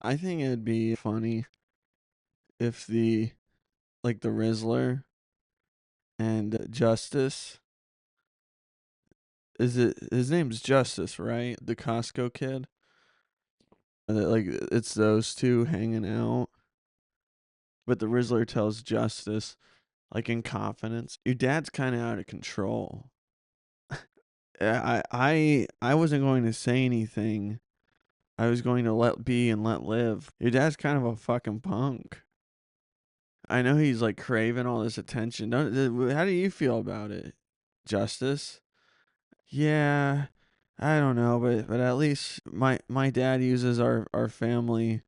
I think it'd be funny if the Rizzler and Justice, his name's Justice, right? The Costco kid? It's those two hanging out. But the Rizzler tells Justice, like in confidence, your dad's kind of out of control. I wasn't going to say anything. I was going to let be and let live. Your dad's kind of a fucking punk. I know he's like craving all this attention. How do you feel about it, Justice? Yeah, I don't know, but at least my dad uses our family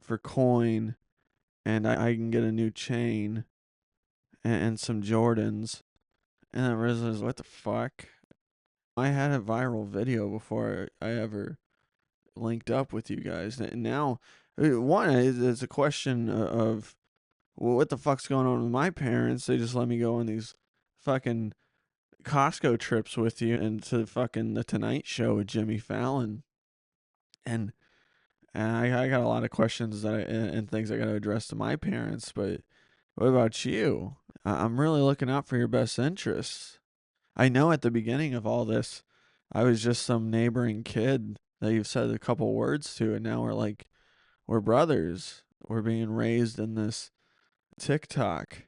for coin, and I can get a new chain and some Jordans. And then Rizzler's, what the fuck? I had a viral video before I ever linked up with you guys. And now, one, it's a question of, well, what the fuck's going on with my parents? They just let me go on these fucking Costco trips with you and to fucking the Tonight Show with Jimmy Fallon. And I got a lot of questions and things I got to address to my parents. But what about you? I'm really looking out for your best interests. I know at the beginning of all this, I was just some neighboring kid that you've said a couple words to, and now we're brothers. We're being raised in this TikTok.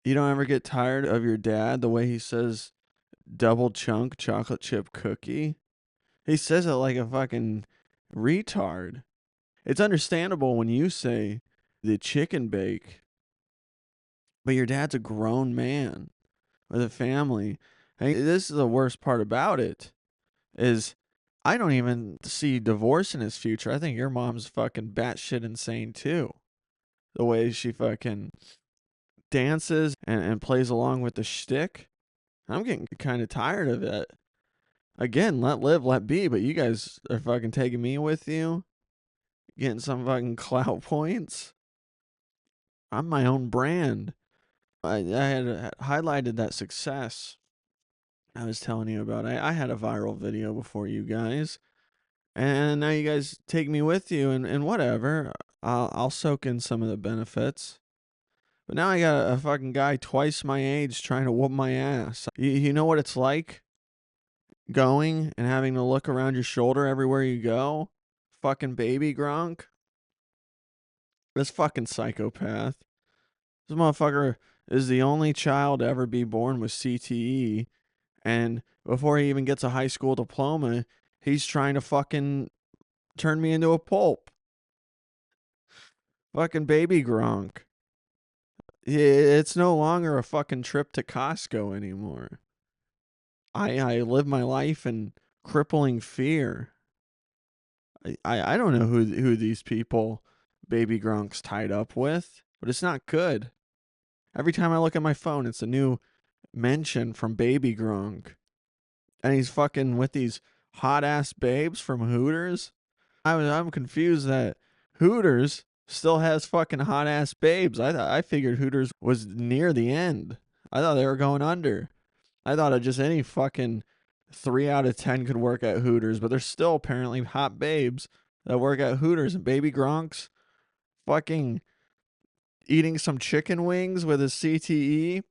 You don't ever get tired of your dad, the way he says double chunk chocolate chip cookie? He says it like a fucking retard. It's understandable when you say the chicken bake, but your dad's a grown man with a family. Hey, this is the worst part about it is I don't even see divorce in his future. I think your mom's fucking batshit insane too. The way she fucking dances and plays along with the shtick. I'm getting kind of tired of it. Again, let live, let be, but you guys are fucking taking me with you, getting some fucking clout points. I'm my own brand. I had highlighted that success I was telling you about. I had a viral video before you guys, and now you guys take me with you, and whatever. I'll soak in some of the benefits. But now I got a fucking guy twice my age trying to whoop my ass. You know what it's like going and having to look around your shoulder everywhere you go? Fucking baby Gronk. This fucking psychopath. This motherfucker is the only child to ever be born with CTE. And before he even gets a high school diploma, he's trying to fucking turn me into a pulp. Fucking baby Gronk. It's no longer a fucking trip to Costco anymore. I live my life in crippling fear. I don't know who these people Baby Gronk's tied up with, but it's not good. Every time I look at my phone, it's a new mention from Baby Gronk. And he's fucking with these hot ass babes from Hooters. I'm confused that Hooters still has fucking hot ass babes. I figured Hooters was near the end. I thought they were going under. I thought just any fucking 3 out of 10 could work at Hooters, but there's still apparently hot babes that work at Hooters, and Baby Gronk's fucking eating some chicken wings with his CTE.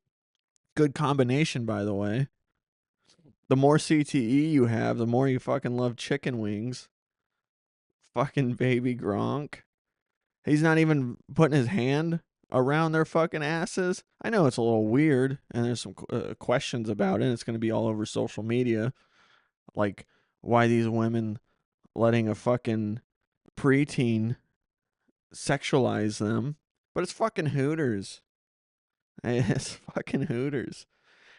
Good combination, by the way. The more CTE you have, the more you fucking love chicken wings. Fucking Baby Gronk. He's not even putting his hand around their fucking asses. I know it's a little weird, and there's some questions about it. It's going to be all over social media, like why these women letting a fucking preteen sexualize them. But it's fucking Hooters. It's fucking Hooters.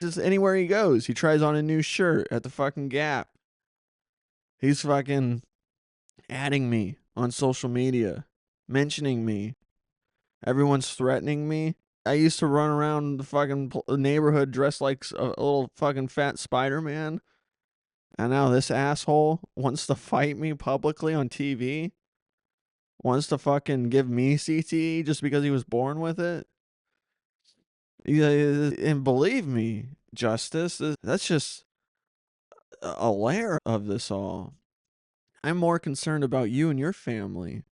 Just anywhere he goes, he tries on a new shirt at the fucking Gap. He's fucking adding me on social media, mentioning me. Everyone's threatening me. I used to run around the fucking neighborhood dressed like a little fucking fat Spider-Man. And now this asshole wants to fight me publicly on TV. Wants to fucking give me CTE just because he was born with it. And believe me, Justice, that's just a layer of this all. I'm more concerned about you and your family.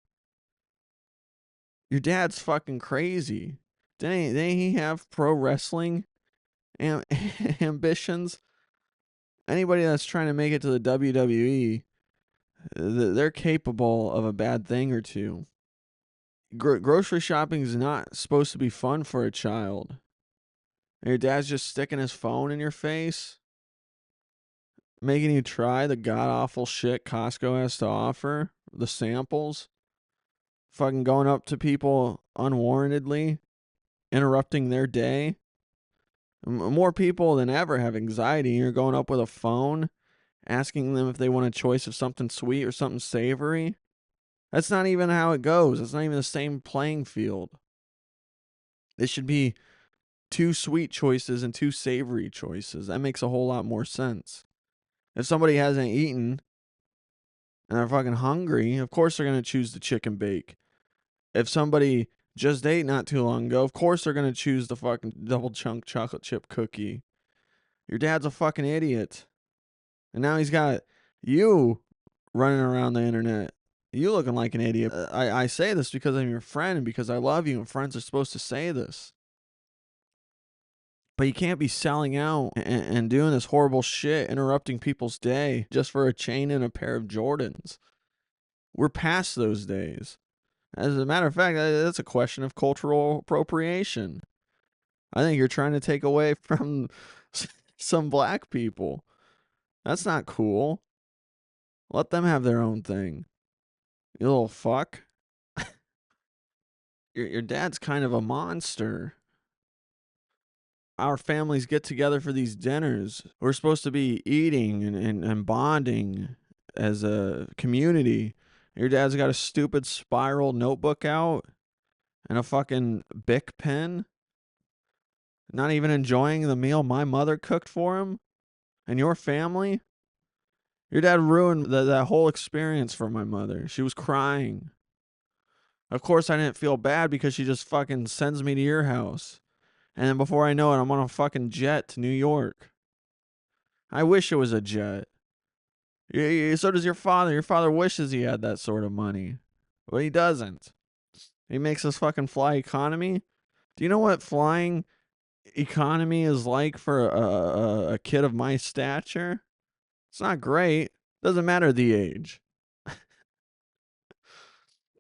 Your dad's fucking crazy. Didn't he have pro wrestling ambitions? Anybody that's trying to make it to the WWE, they're capable of a bad thing or two. Grocery shopping is not supposed to be fun for a child. And your dad's just sticking his phone in your face, making you try the god awful shit Costco has to offer, the samples, fucking going up to people unwarrantedly, interrupting their day. More people than ever have anxiety. You're going up with a phone, asking them if they want a choice of something sweet or something savory. That's not even how it goes. It's not even the same playing field. It should be 2 sweet choices and 2 savory choices. That makes a whole lot more sense. If somebody hasn't eaten and they're fucking hungry, of course they're going to choose the chicken bake. If somebody just ate not too long ago, of course they're going to choose the fucking double chunk chocolate chip cookie. Your dad's a fucking idiot. And now he's got you running around the internet. You looking like an idiot. I say this because I'm your friend and because I love you, and friends are supposed to say this. But you can't be selling out and doing this horrible shit, interrupting people's day just for a chain and a pair of Jordans. We're past those days. As a matter of fact, that's a question of cultural appropriation. I think you're trying to take away from some black people. That's not cool. Let them have their own thing. You little fuck. Your dad's kind of a monster. Our families get together for these dinners. We're supposed to be eating and bonding as a community. Your dad's got a stupid spiral notebook out and a fucking Bic pen. Not even enjoying the meal my mother cooked for him and your family. Your dad ruined that whole experience for my mother. She was crying. Of course, I didn't feel bad because she just fucking sends me to your house. And then before I know it, I'm on a fucking jet to New York. I wish it was a jet. So does your father. Your father wishes he had that sort of money. But he doesn't. He makes us fucking fly economy. Do you know what flying economy is like for a kid of my stature? It's not great. Doesn't matter the age.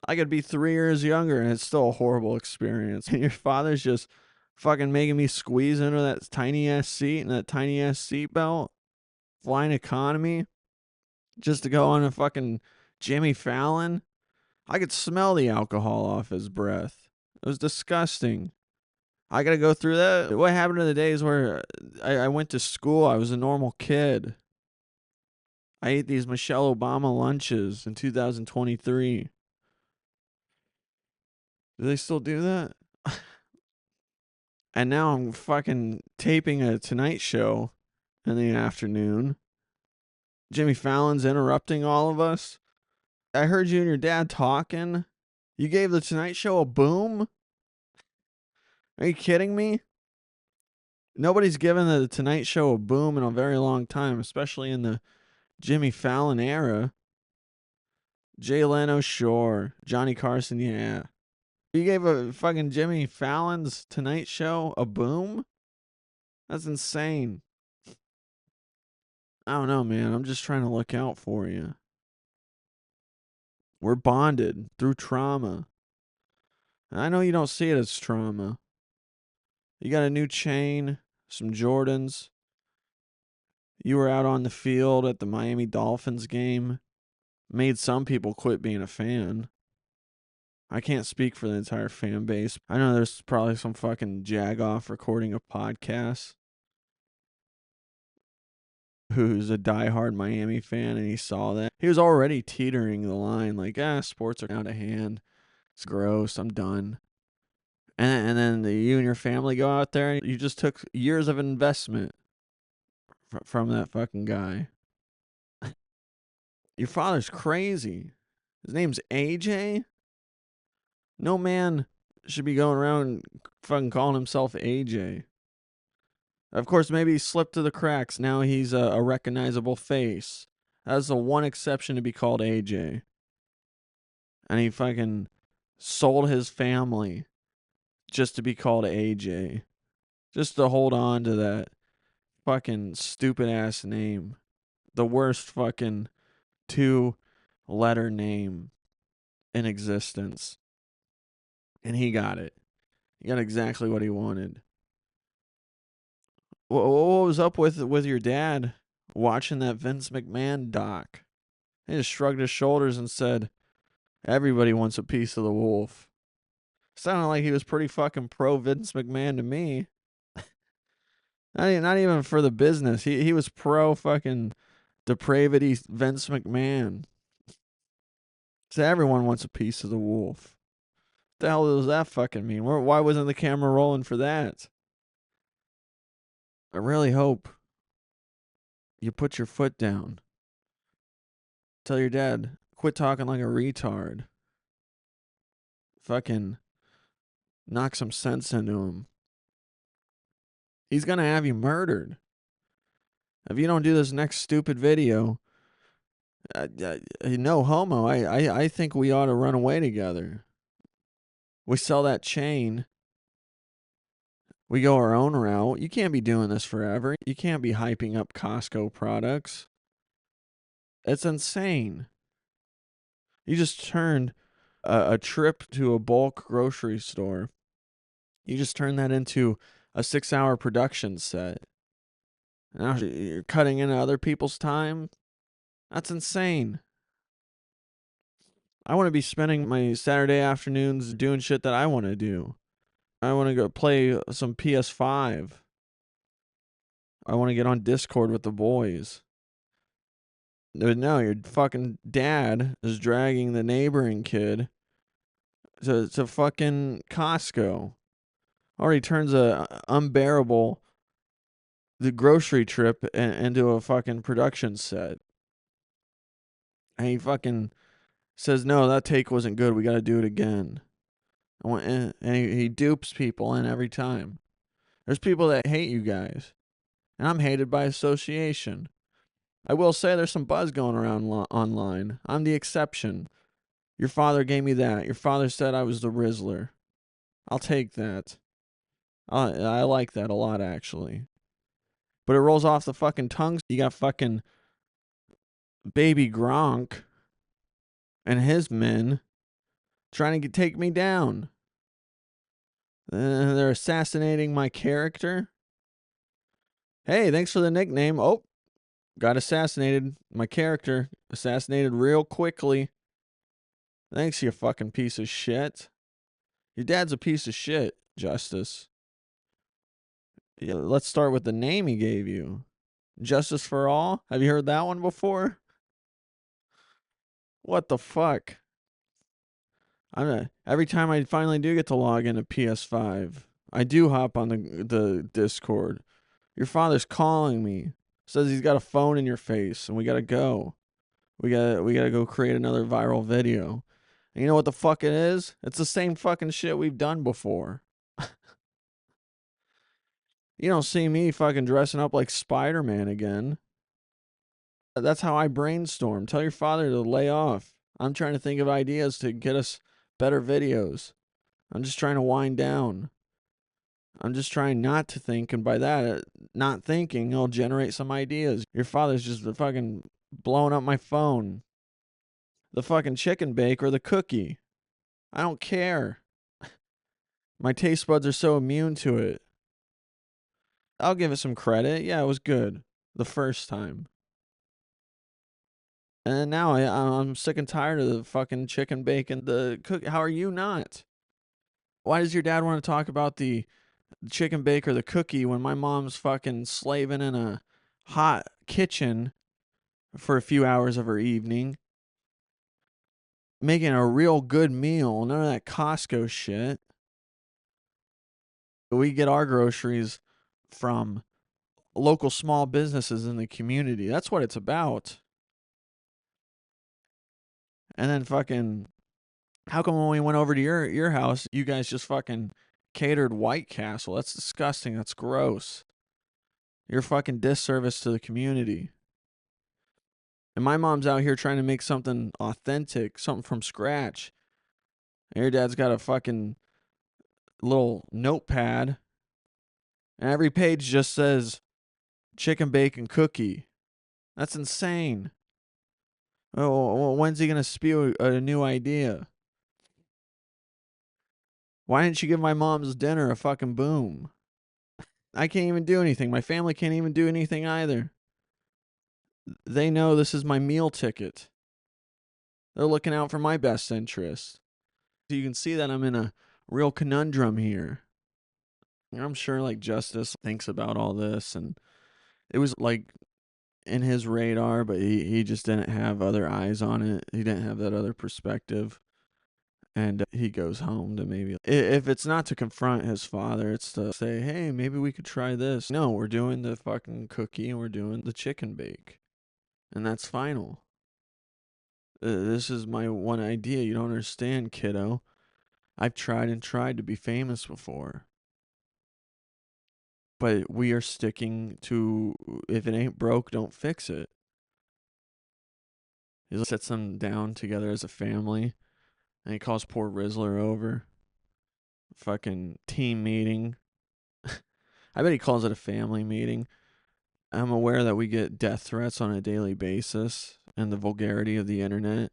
I could be 3 years younger and it's still a horrible experience. And your father's just fucking making me squeeze into that tiny ass seat and that tiny ass seatbelt. Flying economy. Just to go on a fucking Jimmy Fallon. I could smell the alcohol off his breath. It was disgusting. I gotta go through that. What happened to the days where I went to school? I was a normal kid. I ate these Michelle Obama lunches in 2023. Do they still do that? And now I'm fucking taping a Tonight Show in the afternoon. Jimmy Fallon's interrupting all of us. I heard you and your dad talking. You gave the Tonight Show a boom? Are you kidding me? Nobody's given the Tonight Show a boom in a very long time, especially in the Jimmy Fallon era. Jay Leno, sure. Johnny Carson, yeah. You gave a fucking Jimmy Fallon's Tonight Show a boom? That's insane. I don't know, man. I'm just trying to look out for you. We're bonded through trauma. I know you don't see it as trauma. You got a new chain, some Jordans. You were out on the field at the Miami Dolphins game. Made some people quit being a fan. I can't speak for the entire fan base. I know there's probably some fucking jagoff recording a podcast who's a diehard Miami fan and he saw that. He was already teetering the line like, sports are out of hand. It's gross. I'm done. And then you and your family go out there and you just took years of investment from that fucking guy. Your father's crazy. His name's AJ? No man should be going around fucking calling himself AJ. Of course, maybe he slipped through the cracks. Now he's a recognizable face. That's the one exception to be called AJ. And he fucking sold his family just to be called AJ. Just to hold on to that fucking stupid ass name. The worst fucking 2-letter name in existence. And he got it. He got exactly what he wanted. What was up with your dad watching that Vince McMahon doc? He just shrugged his shoulders and said, everybody wants a piece of the wolf. Sounded like he was pretty fucking pro Vince McMahon to me. Not even for the business. He was pro fucking depravity Vince McMahon. So everyone wants a piece of the wolf. What the hell does that fucking mean? Why wasn't the camera rolling for that? I really hope you put your foot down. Tell your dad, quit talking like a retard. Fucking knock some sense into him. He's gonna have you murdered. If you don't do this next stupid video, no homo. I think we ought to run away together. We sell that chain. We go our own route. You can't be doing this forever. You can't be hyping up Costco products. It's insane. You just turned a trip to a bulk grocery store. You just turned that into a 6-hour production set. Now you're cutting into other people's time. That's insane. I want to be spending my Saturday afternoons doing shit that I want to do. I want to go play some PS5. I want to get on Discord with the boys. No, your fucking dad is dragging the neighboring kid to fucking Costco. Already turns the grocery trip into a fucking production set. And he fucking says, no, that take wasn't good. We got to do it again. And he dupes people in every time. There's people that hate you guys. And I'm hated by association. I will say there's some buzz going around online. I'm the exception. Your father gave me that. Your father said I was the Rizzler. I'll take that. I like that a lot, actually. But it rolls off the fucking tongue. You got fucking baby Gronk and his men trying to take me down. They're assassinating my character. Hey, thanks for the nickname. Oh, got assassinated. My character assassinated real quickly. Thanks, you fucking piece of shit. Your dad's a piece of shit, Justice. Yeah, let's start with the name he gave you. Justice for All? Have you heard that one before? What the fuck? Every time I finally do get to log into PS5, I do hop on the Discord. Your father's calling me. Says he's got a phone in your face and we gotta go. We gotta go create another viral video. And you know what the fuck it is? It's the same fucking shit we've done before. You don't see me fucking dressing up like Spider-Man again. That's how I brainstorm. Tell your father to lay off. I'm trying to think of ideas to get us better videos. I'm just trying to wind down. I'm just trying not to think, and by that, not thinking, I'll generate some ideas. Your father's just fucking blowing up my phone. The fucking chicken bake or the cookie. I don't care. My taste buds are so immune to it. I'll give it some credit. Yeah, it was good the first time. And now I'm sick and tired of the fucking chicken bacon, the cook. How are you not? Why does your dad want to talk about the chicken bake or the cookie when my mom's fucking slaving in a hot kitchen for a few hours of her evening, making a real good meal? None of that Costco shit. We get our groceries from local small businesses in the community. That's what it's about. And then fucking, how come when we went over to your house, you guys just fucking catered White Castle? That's disgusting. That's gross. You're fucking disservice to the community. And my mom's out here trying to make something authentic, something from scratch. And your dad's got a fucking little notepad, and every page just says chicken bacon cookie. That's insane. Oh, when's he gonna spew a new idea? Why didn't you give my mom's dinner a fucking boom? I can't even do anything. My family can't even do anything either. They know this is my meal ticket. They're looking out for my best interest. You can see that I'm in a real conundrum here. I'm sure like Justice thinks about all this, and it was like in his radar, but he just didn't have other eyes on it. He didn't have that other perspective. And he goes home to maybe, if it's not to confront his father, it's to say, hey, maybe we could try this. No, we're doing the fucking cookie and we're doing the chicken bake. And that's final. This is my one idea. You don't understand, kiddo. I've tried and tried to be famous before. But we are sticking to, if it ain't broke, don't fix it. He sets them down together as a family, and he calls poor Rizzler over. Fucking team meeting. I bet he calls it a family meeting. I'm aware that we get death threats on a daily basis, and the vulgarity of the internet.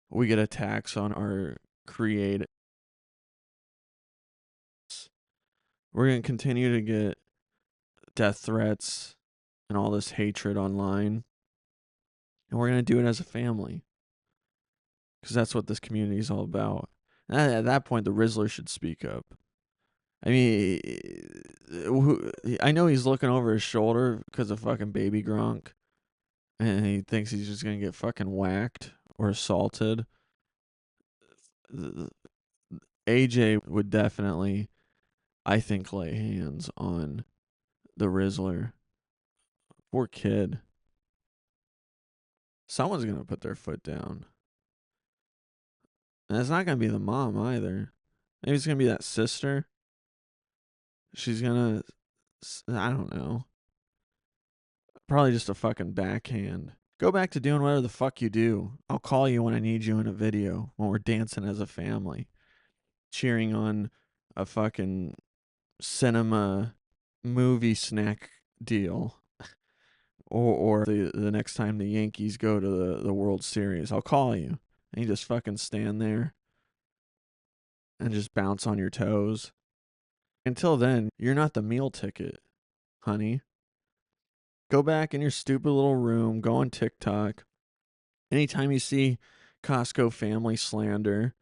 We get attacks on our create. We're going to continue to get death threats and all this hatred online. And we're going to do it as a family. Because that's what this community is all about. And at that point, the Rizzler should speak up. I mean, I know he's looking over his shoulder because of fucking Baby Gronk. And he thinks he's just going to get fucking whacked or assaulted. AJ would definitely, I think, lay hands on the Rizzler. Poor kid. Someone's going to put their foot down. And it's not going to be the mom either. Maybe it's going to be that sister. She's going to, I don't know. Probably just a fucking backhand. Go back to doing whatever the fuck you do. I'll call you when I need you in a video, when we're dancing as a family, cheering on a fucking cinema movie snack deal. Or the next time the Yankees go to the World Series, I'll call you. And you just fucking stand there and just bounce on your toes. Until then, you're not the meal ticket, honey. Go back in your stupid little room, go on TikTok. Anytime you see Costco family slander,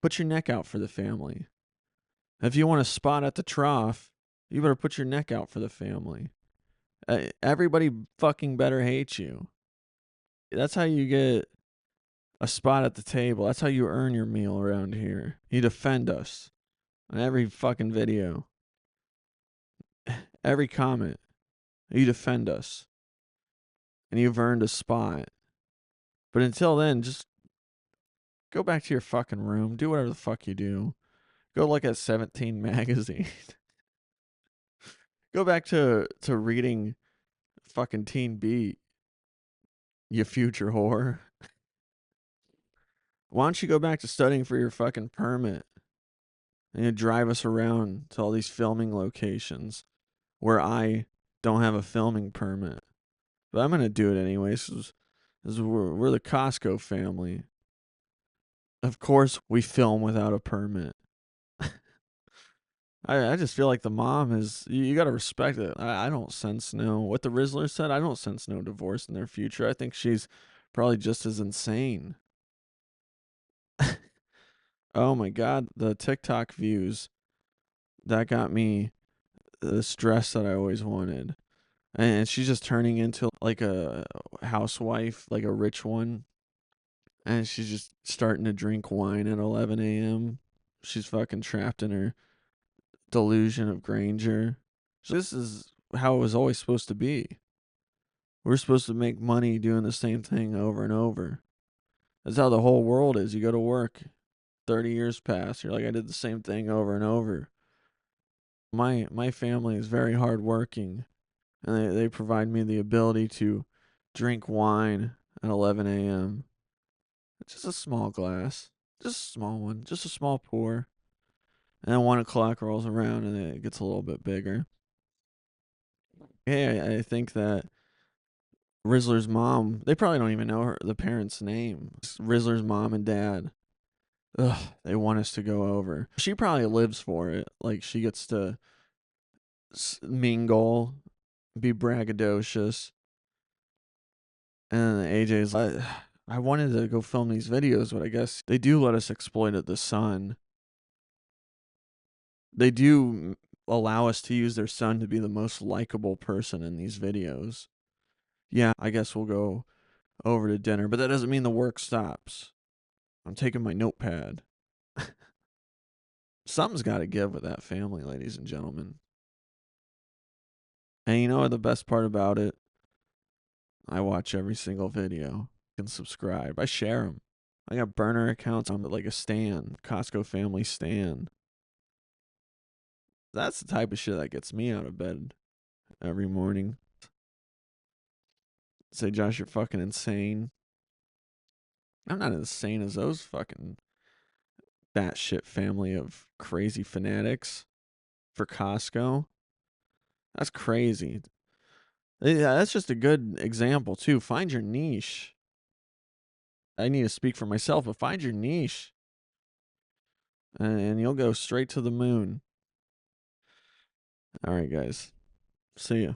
put your neck out for the family. If you want a spot at the trough, you better put your neck out for the family. Everybody fucking better hate you. That's how you get a spot at the table. That's how you earn your meal around here. You defend us on every fucking video, every comment. You defend us, and you've earned a spot. But until then, just go back to your fucking room. Do whatever the fuck you do. Go look at 17 magazine. Go back to reading fucking Teen Beat, you future whore. Why don't you go back to studying for your fucking permit and you drive us around to all these filming locations where I don't have a filming permit? But I'm going to do it anyways. We're the Costco family. Of course, we film without a permit. I just feel like the mom is, you got to respect it. I don't sense what the Rizzler said, I don't sense no divorce in their future. I think she's probably just as insane. Oh my God, the TikTok views, that got me the stress that I always wanted. And she's just turning into like a housewife, like a rich one. And she's just starting to drink wine at 11 a.m. She's fucking trapped in her delusion of grandeur. So this is how it was always supposed to be. We're supposed to make money doing the same thing over and over. That's how the whole world is. You go to work, 30 years pass, you're like, I did the same thing over and over. My family is very hardworking, and they provide me the ability to drink wine at 11 a.m. It's just a small glass. Just a small one, just a small pour. And then 1 o'clock rolls around and it gets a little bit bigger. Hey, I think that Rizzler's mom, they probably don't even know the parents' name. Rizzler's mom and dad. Ugh, they want us to go over. She probably lives for it. Like, she gets to mingle, be braggadocious. And AJ's like, I wanted to go film these videos, but I guess they do let us exploit the son. They do allow us to use their son to be the most likable person in these videos. Yeah, I guess we'll go over to dinner, but that doesn't mean the work stops. I'm taking my notepad. Something's got to give with that family, ladies and gentlemen. And you know what the best part about it? I watch every single video and subscribe. I share them. I got burner accounts on like a stan, Costco family stan. That's the type of shit that gets me out of bed every morning. Say, Josh, you're fucking insane. I'm not as insane as those fucking batshit family of crazy fanatics for Costco. That's crazy. Yeah, that's just a good example, too. Find your niche. I need to speak for myself, but find your niche. And you'll go straight to the moon. All right, guys. See ya.